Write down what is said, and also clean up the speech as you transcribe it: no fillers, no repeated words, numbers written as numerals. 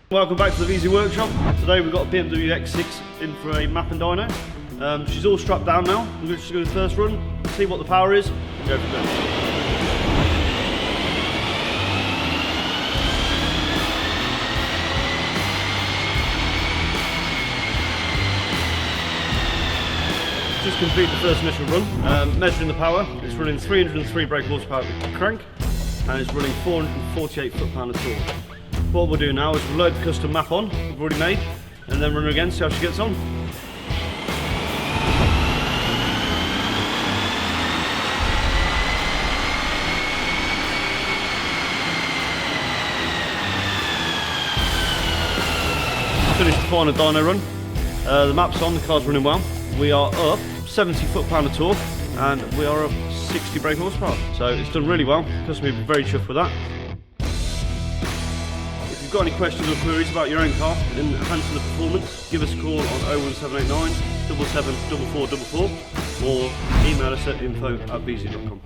Welcome back to the Viezu workshop. Today we've got a BMW X6 in for a map and dyno. She's all strapped down now. We're just going to do the first run, see what the power is, and go from there. Just complete the first initial run. Measuring the power, it's running 303 brake horsepower crank and it's running 448 foot-pound of torque. What we'll do now is we'll load the custom map on, we've already made, and then run her again, see how she gets on. Finished the final dyno run. The map's on, the car's running well. We are up 70 foot-pound of torque and we are up 60 brake horsepower. So it's done really well, customer will be very chuffed with that. If you've got any questions or queries about your own car and enhancing the performance, give us a call on 01789 774444 or email us at info@viezu.com.